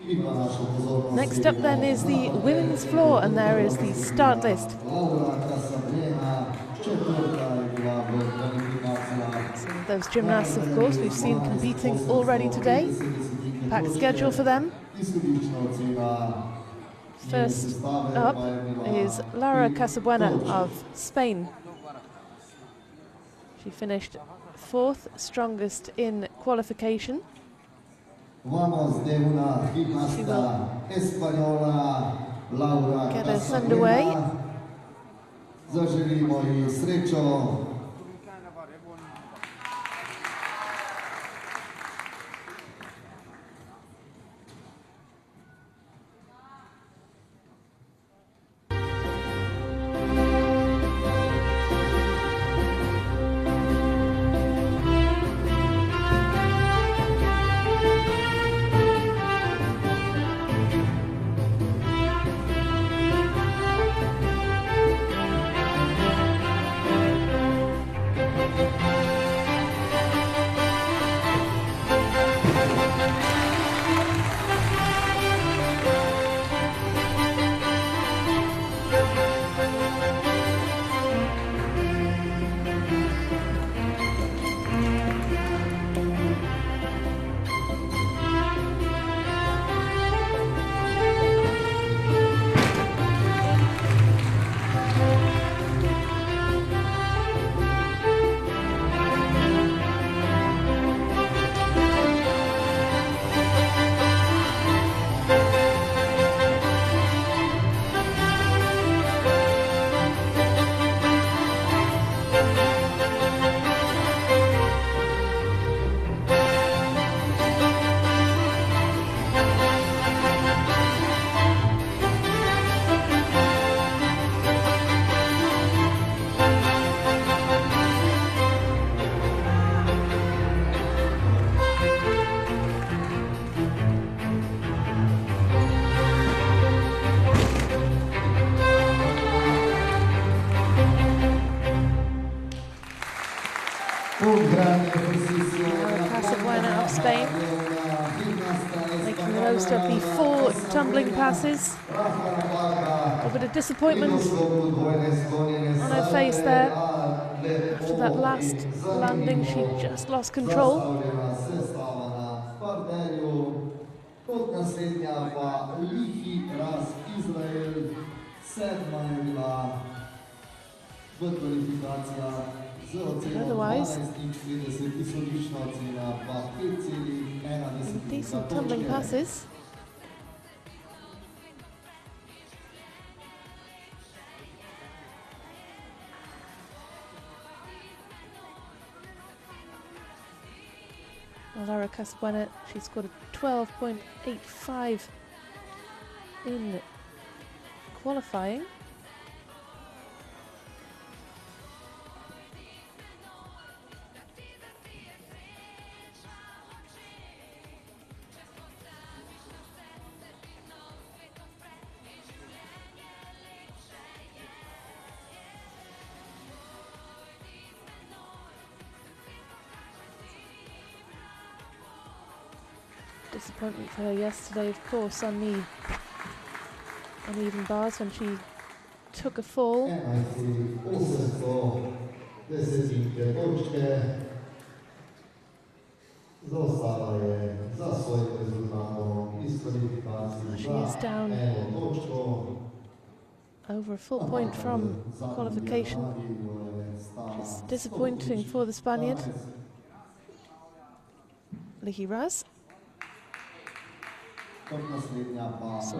Next up then is the women's floor, and there is the start list. Some of those gymnasts, of course, we've seen competing already today. Packed schedule for them. First up is Laura Casabuena of Spain. She finished 4th strongest in qualification. She will get us underway. Casabuena of Spain, making the most of the 4 tumbling passes. A bit of disappointment on her face there. After that last landing, she just lost control. Otherwise, some decent tumbling passes. Laura Casabuena, she scored a 12.85 in qualifying. Disappointment for her yesterday, of course, on the uneven bars when she took a fall. She is down over a full point from qualification, which is disappointing for the Spaniard. Lihi Raz. Saw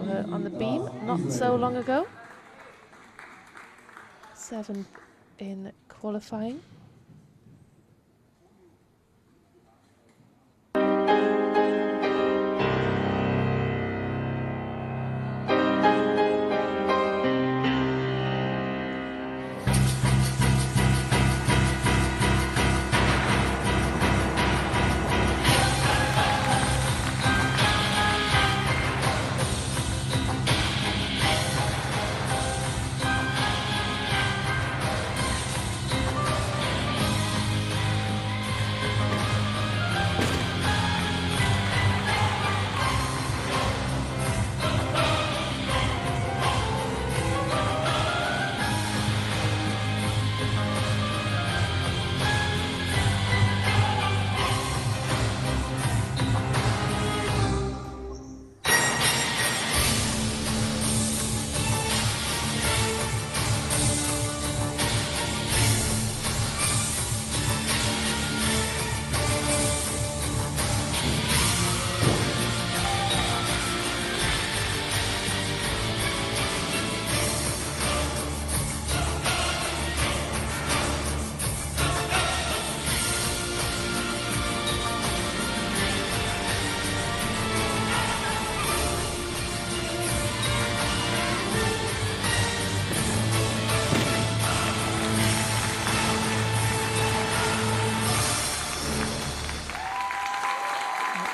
her on the beam not so long ago. 7th in qualifying.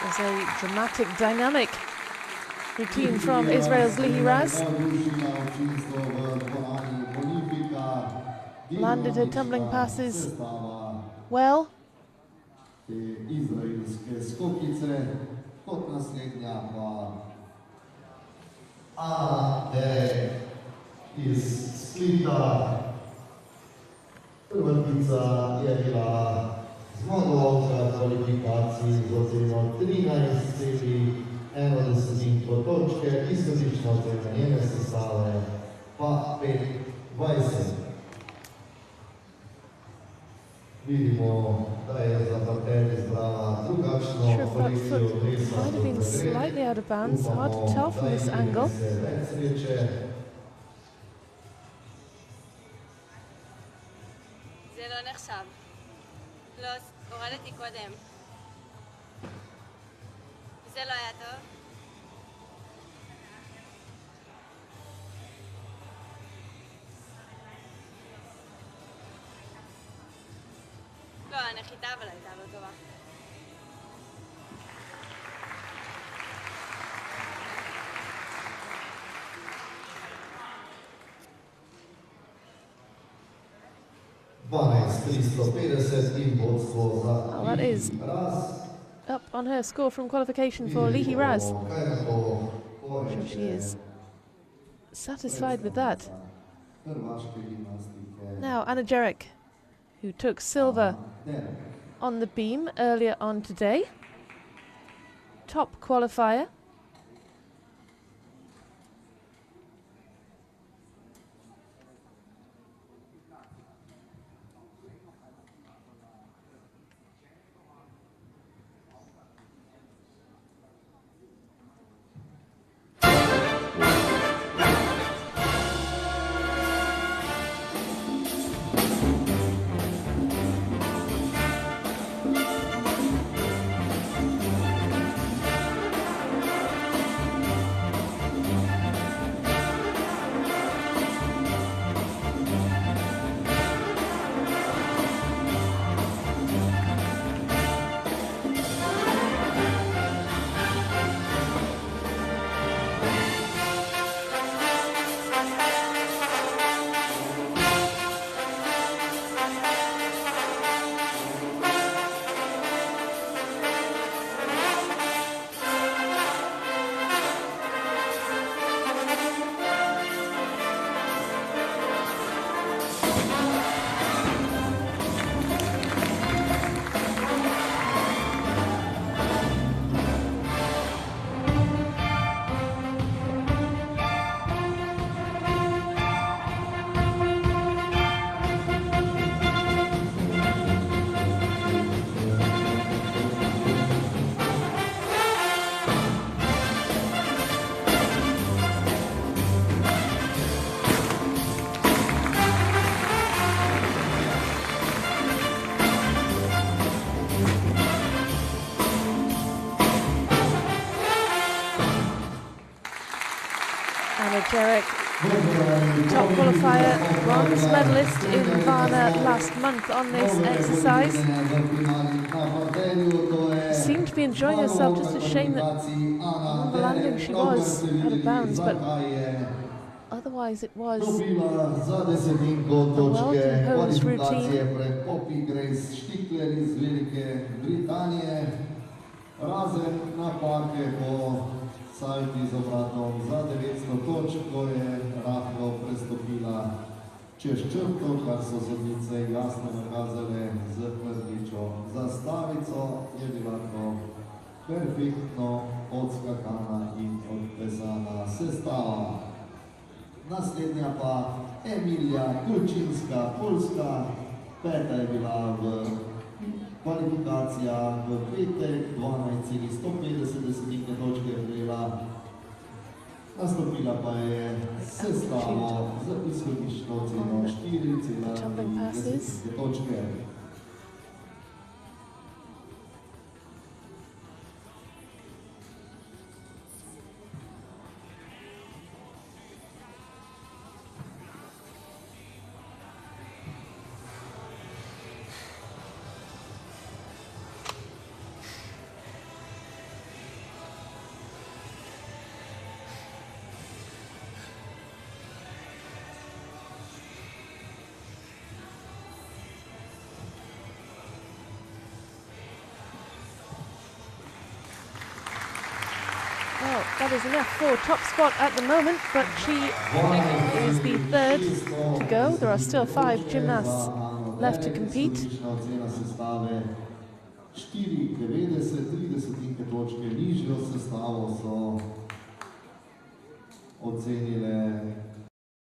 There's a dramatic, dynamic routine from Israel's Lihi Raz. Landed her tumbling passes well. Iz Splita. Prvotnica je bila zmagovalka kvalifikacij z oceno 13,1 točke, izhodiščna ocena njene sestave pa 5,20. Vidimo, da je za parter izbrala drugačno kolekcijo dresa. Might have been slightly out of bounds, hard to tell from this angle. זה לא נחשב. לא, הורדתי קודם. זה לא היה טוב. לא, הנחיתה אבל הייתה לא טובה. Well, that is up on her score from qualification for Lihi Raz. I'm sure she is satisfied with that. Now, Anna Jerek, who took silver on the beam earlier on today. Top qualifier. Jerek, top qualifier, bronze medalist in Varna last month on this exercise. Seemed to be enjoying herself, just a shame that on the landing she was out of bounds, but otherwise it was a well-composed routine. Salti z obratom za 900 točk, ko je rahlo prestopila čez črto, kar so sodnice jasno nakazale z rdečo zastavico, je bila to perfektno odskakana in odplesana sestava. Naslednja pa Emilija Kulčinska, Poljska, peta je bila v kvalifikacija v petek, 12,150 točke je prejela, nastopila pa je sestavo z izhodiščno oceno 4,10 točke. That is enough for top spot at the moment, but she is the third to go. There are still 5 gymnasts left to compete.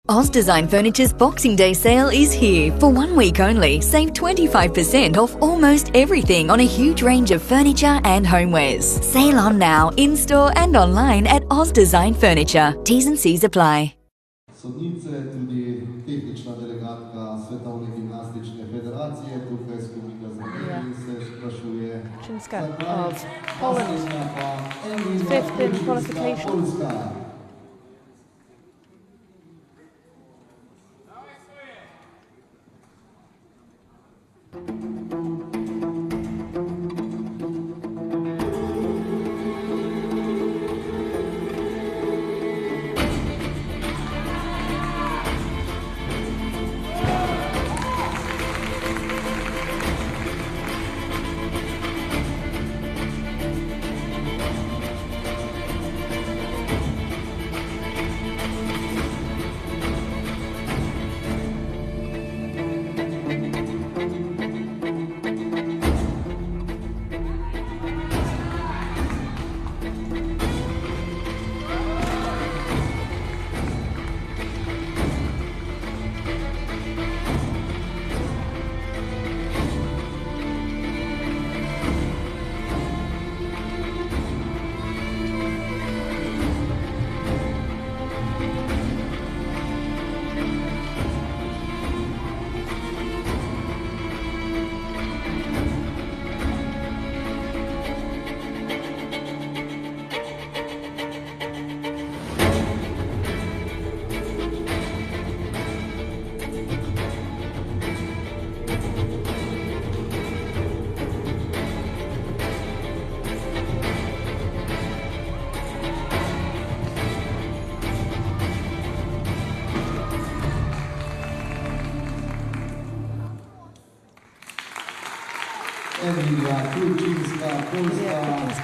Oz Design Furniture's Boxing Day sale is here. For 1 week only, save 25% off almost everything on a huge range of furniture and homewares. Sale on now, in-store and online at Oz Design Furniture. T's and C's apply. Sodnice, tudi tehnična delegatka Svetovne gimnastične federacije, tukaj skupina z nami se sprašuje. Chinska of Poland, 5th in qualification.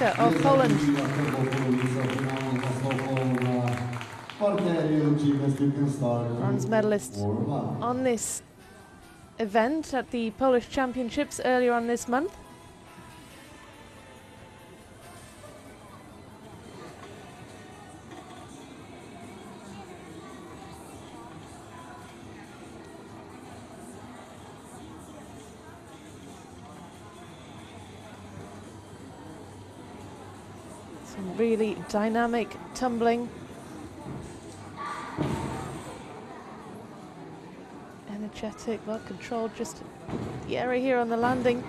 Koper of Poland. Bronze medalist on this event at the Polish Championships earlier on this month. Some really dynamic tumbling. Energetic, well controlled, just the area here on the landing.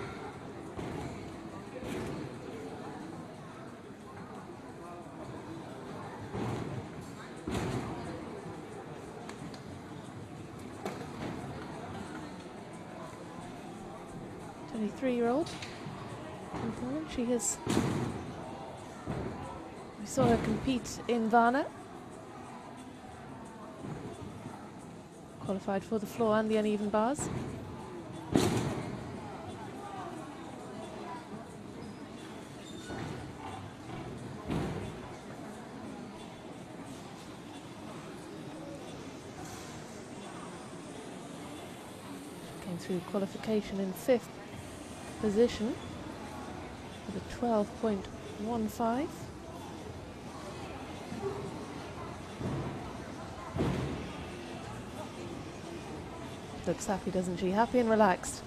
Three-year-old. She has. We saw her compete in Varna. Qualified for the floor and the uneven bars. Came through qualification in 5th position with a 12.15. Looks happy, doesn't she? Happy and relaxed.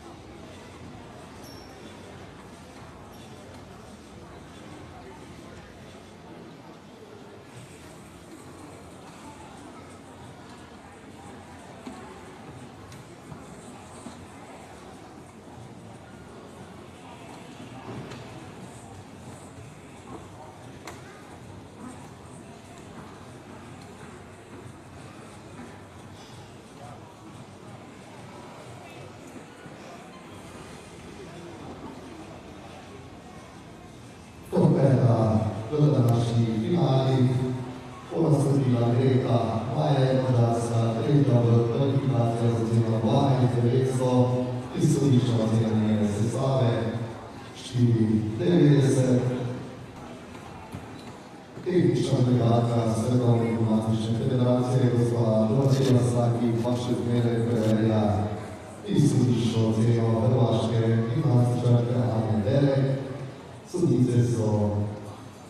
V današnji finali bodo sledila Greka, Maja Mađarska, tretja v kvalifikacijah za ceno 12.900, izhodišča ocena njene sestave 4.90, tehnična delegatka Svetovne gimnastične federacije, gospa Dorothea Saki, pa še zmeraj preverja izhodiščno oceno hrvaške gimnastičarke Ane Derek. Sodnice so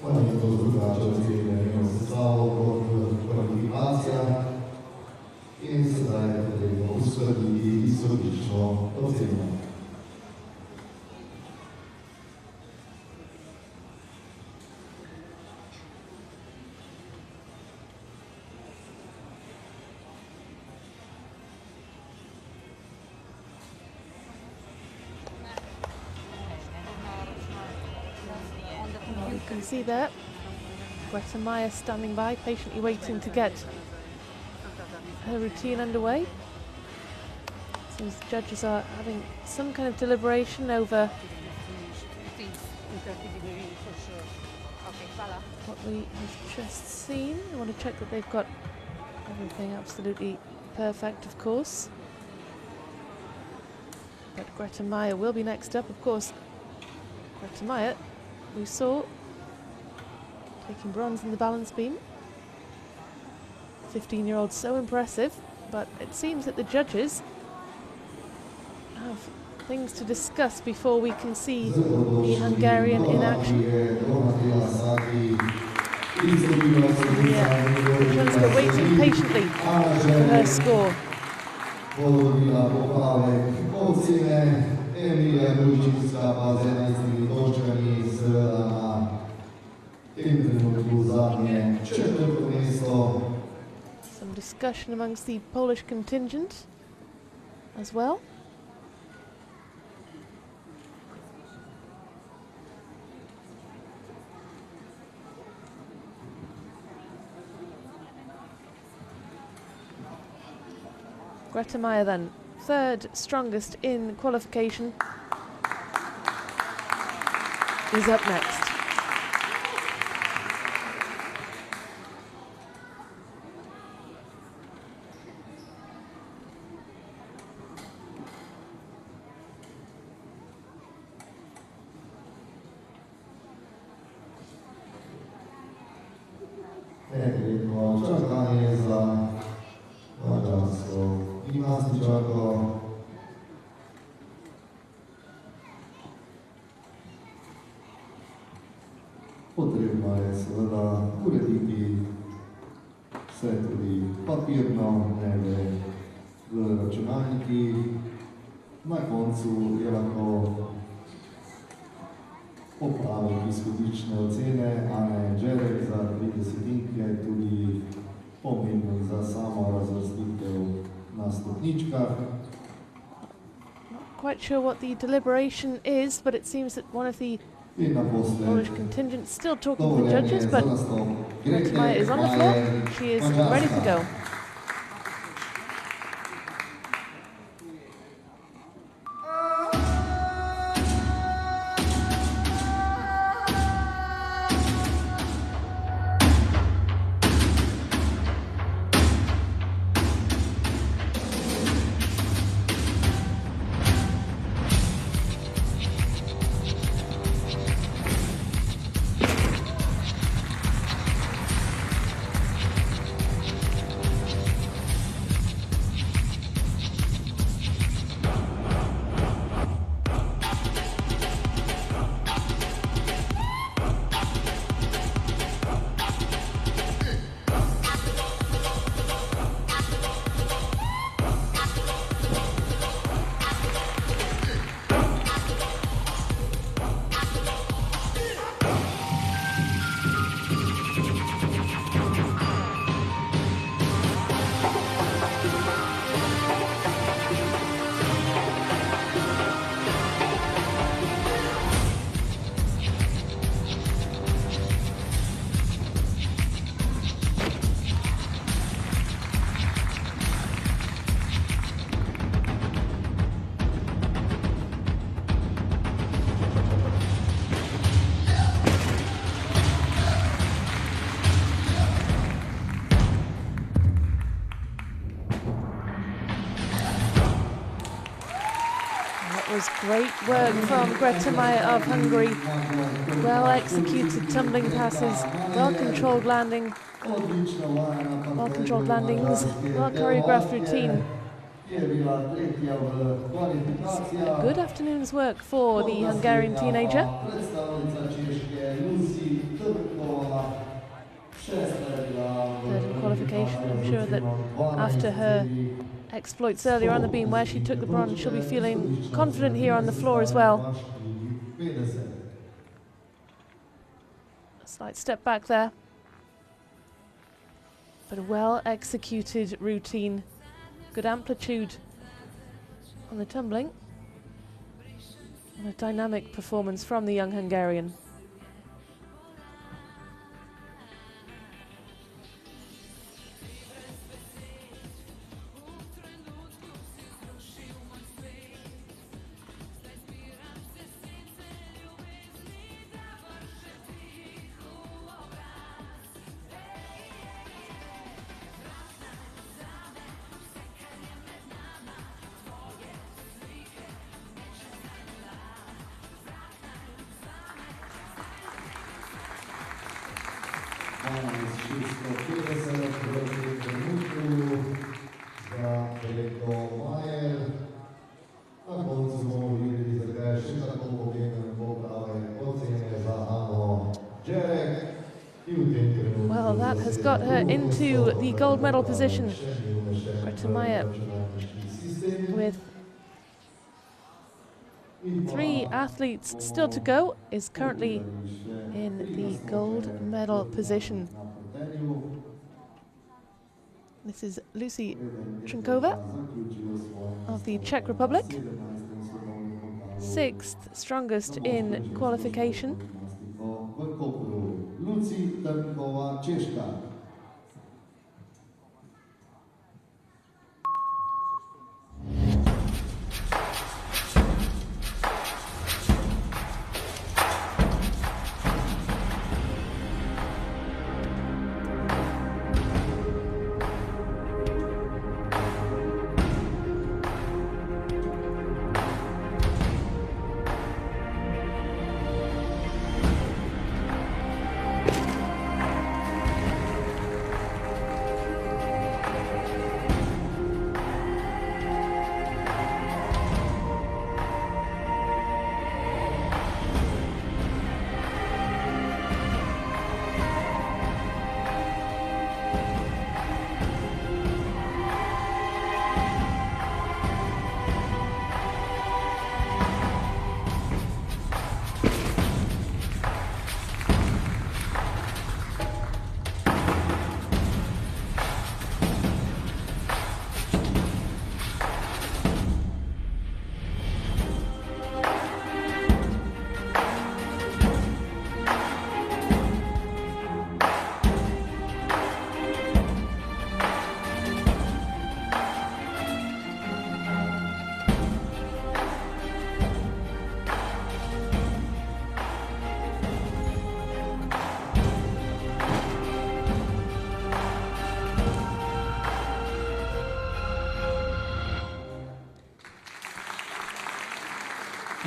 malenkost drugače ocenile njeno sestavo kot v kvalifikacijah in sedaj je potrebno uskladiti izhodiščno oceno. You can see there, Greta Meyer standing by, patiently waiting to get her routine underway. Seems the judges are having some kind of deliberation over what we have just seen. I want to check that they've got everything absolutely perfect, of course. But Greta Meyer will be next up, of course. Greta Meyer, we saw taking bronze in the balance beam. 15-year-old, so impressive, but it seems that the judges have things to discuss before we can see the Hungarian in action. Yeah, Janska waiting patiently for her score. Some discussion amongst the Polish contingent as well. Greta Meyer then, third strongest in qualification, is up next. Čakanje za mađarsko gimnastičarko. Potrebno je seveda urediti vse tudi papirno, ne le v računalniki. Na koncu je lahko popravek izhodiščne ocene Ane Derek za 30 je tudi pomembno za samo razvrstitev na stopničkah. Not quite sure what the deliberation is, but it seems that one of the Polish contingent is still talking to the judges, but Greta Meyer is on the floor. She is ready to go. was great work from Greta Meyer of Hungary. Well executed tumbling passes, well controlled landings, well choreographed routine. A good afternoon's work for the Hungarian teenager. Third in qualification. I'm sure that after her exploits earlier on the beam where she took the bronze, she'll be feeling confident here on the floor as well. A slight step back there, but a well executed routine. Good amplitude on the tumbling and a dynamic performance from the young Hungarian. Well, that has got her into the gold medal position. Greta Meyer with 3 athletes still to go is currently in the gold medal position. This is Lucy Trinkova of the Czech Republic, 6th strongest in qualification.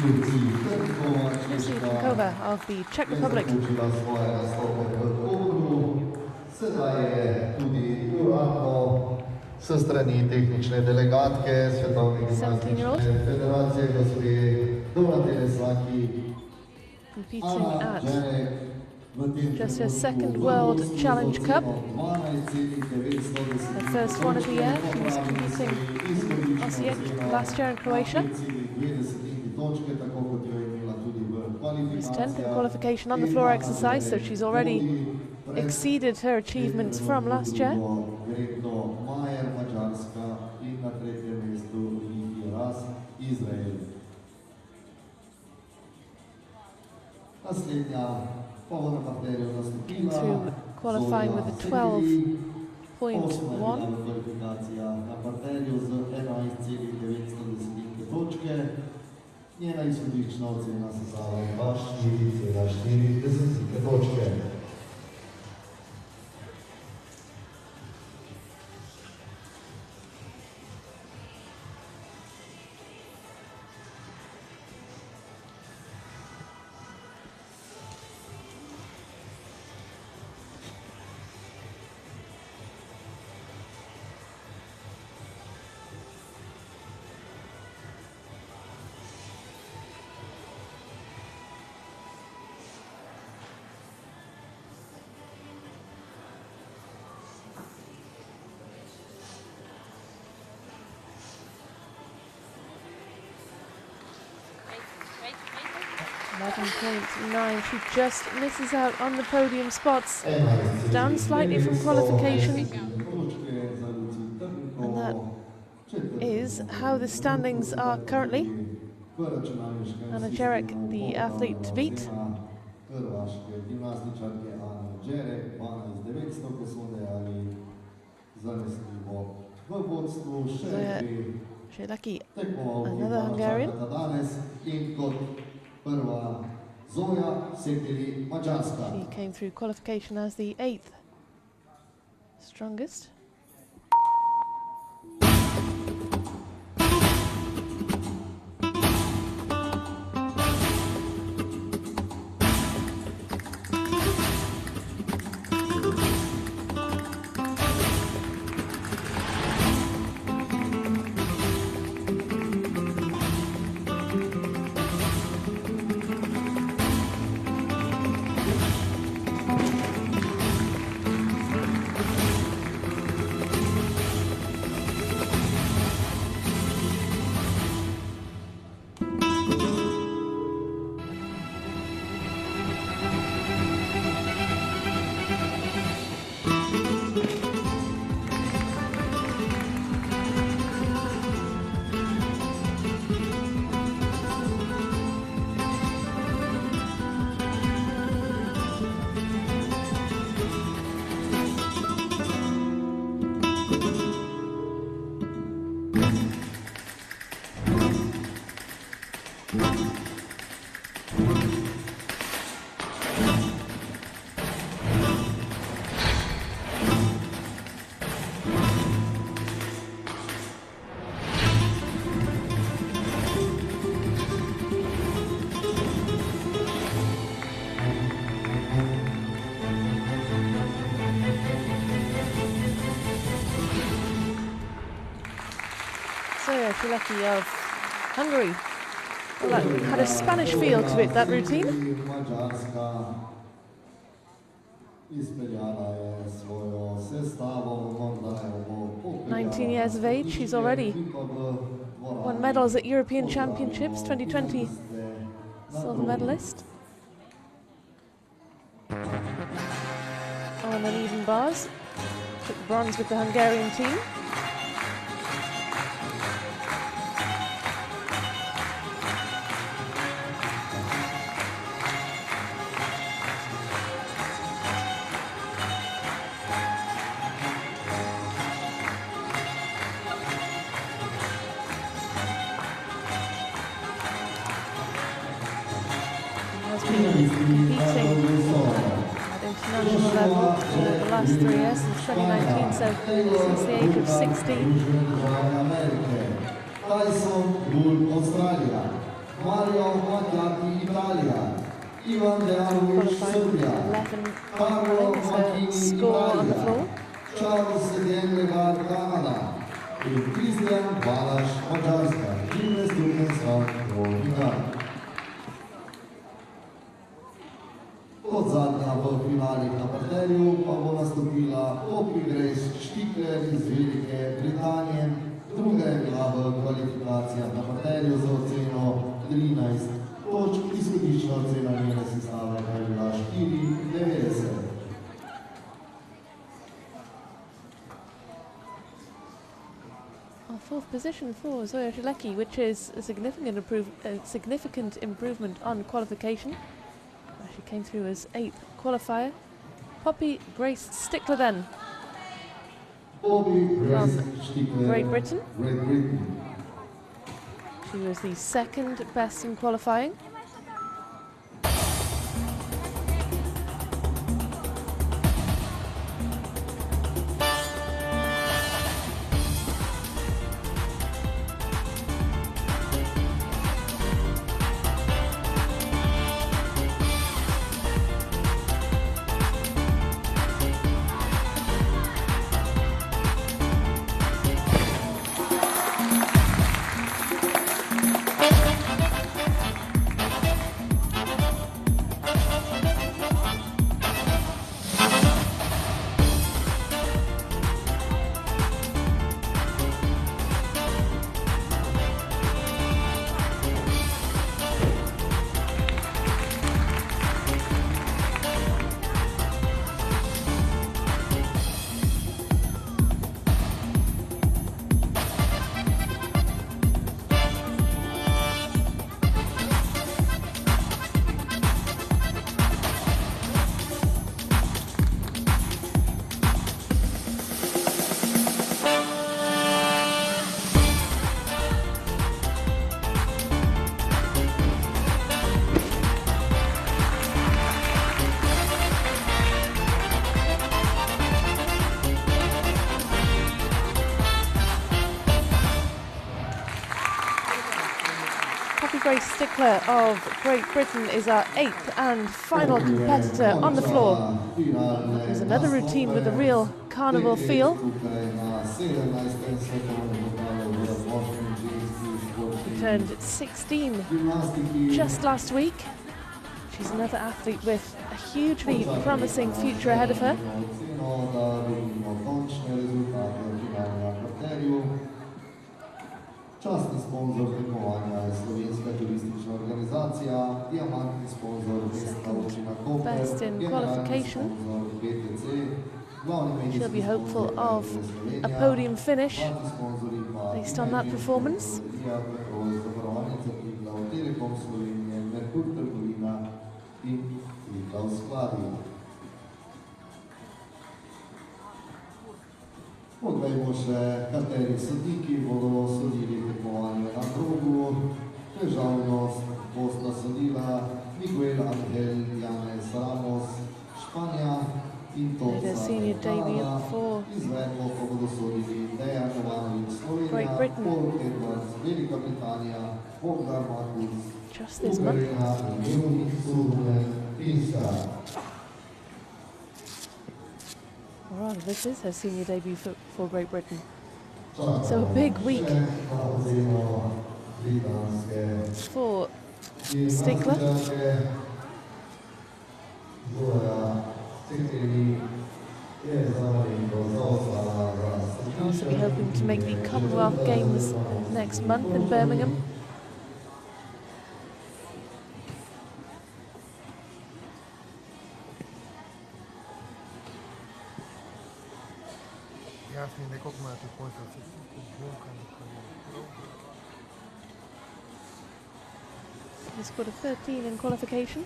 Lucy Trinkova of the Czech Republic. 17-year-old competing at just her second World Challenge Cup. Her first one of the year. She was competing in Osijek last year in Croatia. She's 10th in qualification on the floor exercise, so she's already exceeded her achievements from last year. Came through qualifying with a 12.1. Njena izhodiščna ocena se stala 2,4 točke. 7.9. She just misses out on the podium spots. Down slightly from qualification. And that is how the standings are currently. Anna Jarek, the athlete to beat. Shelecki, another Hungarian. She came through qualification as the 8th strongest. Shelecki of Hungary. Well, that had a Spanish feel to it, that routine. 19 years of age, she's already won medals at European Championships 2020, silver medalist. On uneven bars, took bronze with the Hungarian team. Competing at international level for the last 3 years, since 2019, so since the age of 16. Qualifying 11 is her score on the floor. Zadnja v finalih na parterju pa bo nastopila Koper Štikler iz Velike Britanije. Druga je bila v kvalifikacijah na parterju za oceno 13 točk, izhodiščna ocena njene sestave pa je bila 94. Fourth position for Zoya Shelecki, which is a significant improvement on qualification. She came through as 8th qualifier. Poppy Grace Stickler then, from Great Britain. She was the 2nd best in qualifying. Grace Stickler of Great Britain is our 8th and final competitor on the floor. There's another routine with a real carnival feel. She turned 16 just last week. She's another athlete with a hugely promising future ahead of her. Častni sponzor tekmovanja je slovenska turistična organizacija, diamantni sponzor mestna občina Koper, Best in qualification. sponzor BTC, glavni She'll be hopeful of a podium finish based on that performance. Telekom Slovenije, Merkur trgovina in Lika v skladi. Poglejmo še, kateri sodniki bodo sodili tekmovanje na krogu. Težavnost bosta sodila Miguel Angel Janez Ramos, Španija in Their senior debut for Izvedbo pa bodo sodili Dejan Jovanović Great Slovenija, Britain. Paul Edwards Velika Britanija, Bogdan Matus just this month. Ukrajina in Jurij Surman Finska. Or rather, this is her senior debut for Great Britain. So a big week for Stickler. Also be hoping to make the Commonwealth Games next month in Birmingham. Ja, vind ik ook maar het point dat ik goed bloem kan lopen. He scored a 13 in qualification.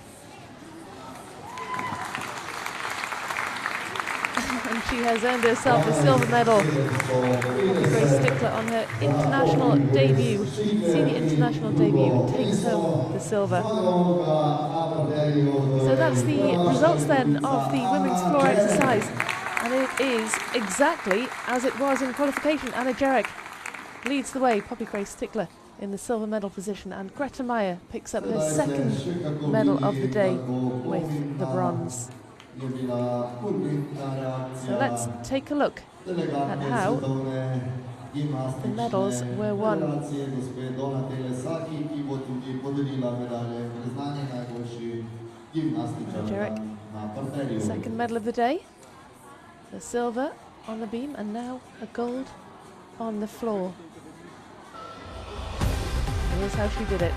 And she has earned herself a silver medal. Grace Stickler on her international debut, senior international debut, takes home the silver. So that's the results then of the women's floor exercise. And it is exactly as it was in qualification. Anna Jarek leads the way, Poppy Grace Stickler in the silver medal position, and Greta Meyer picks up her second medal of the day with the bronze. So let's take a look at how the medals were won. Jarek, second medal of the day. The silver on the beam and now a gold on the floor. Here's how she did it.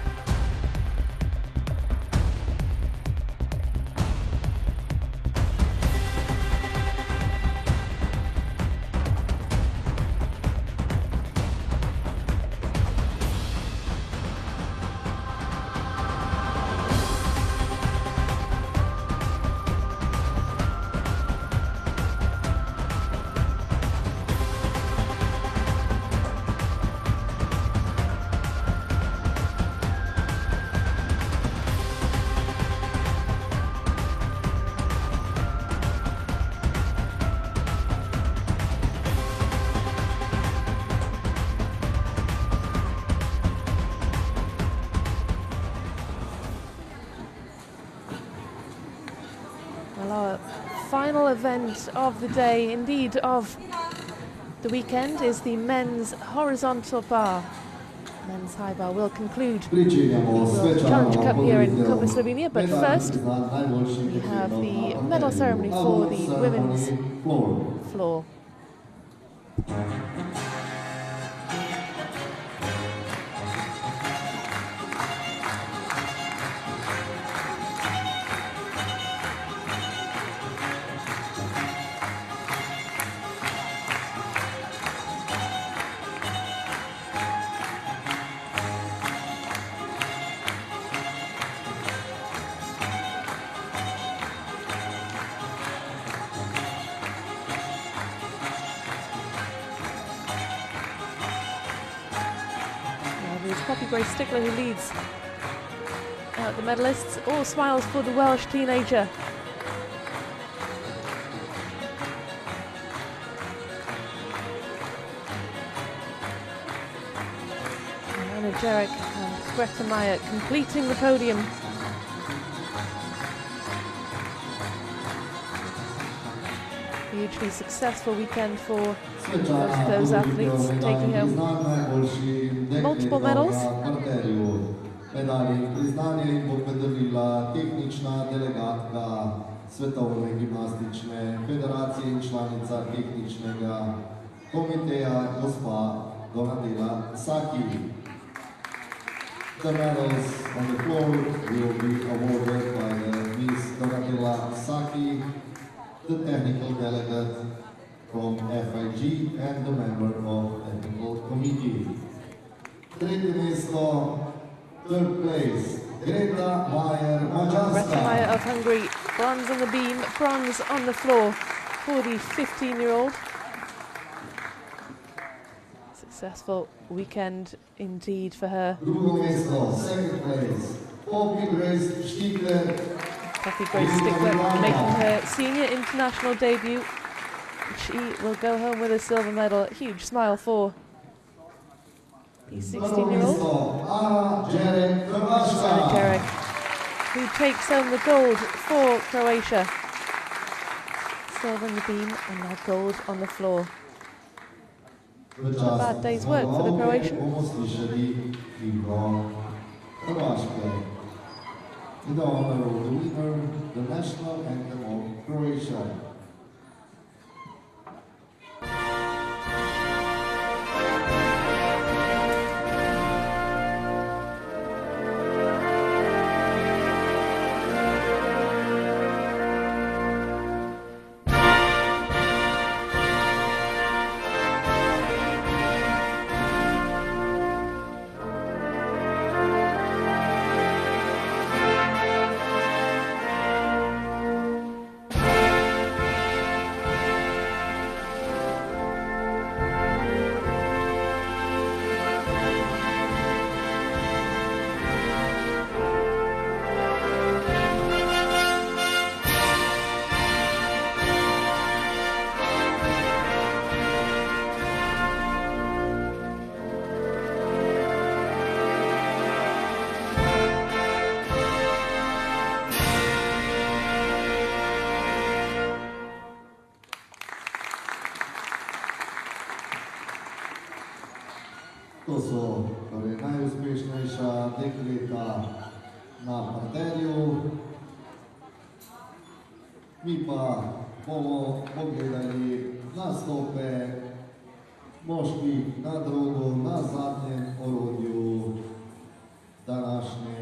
Well, our final event of the day, indeed of the weekend, is the men's horizontal bar. Men's high bar will conclude the Challenge Cup here in Koper, Slovenia, but first we have the medal ceremony for the women's floor. It's Poppy Grace Stickler who leads out the medalists. All smiles for the Welsh teenager. Anna Jarek and Greta Meyer completing the podium. Hugely successful weekend for both of those athletes, taking home multiple medals. Medalji priznanje in bo podelila tehnična delegatka Svetovne gimnastične federacije in članica tehničnega komiteja gospa Donatella Saki. The medals on the floor will be awarded by Miss Donatella Saki, the technical delegate from FIG and the member of technical committee. Tretje mesto, third place, Greta Meyer, Mađarska. Greta Meyer of Hungary, bronze on the beam, bronze on the floor for the 15-year-old. Successful weekend indeed for her. Drugo mesto, second place, Poppy Grace Stickler. Poppy Grace Stickler making her senior international debut. She will go home with a silver medal. A huge smile for the 16-year-old. Ana Jarek, who takes home the gold for Croatia. Silver on the beam and now gold on the floor. Not a bad day's work for the Croatian. In the honor of the winner, the national anthem of Croatia. To so torej najuspešnejša dekleta na parterju. Mi pa bomo pogledali nastope moških na drogu, na zadnjem orodju današnje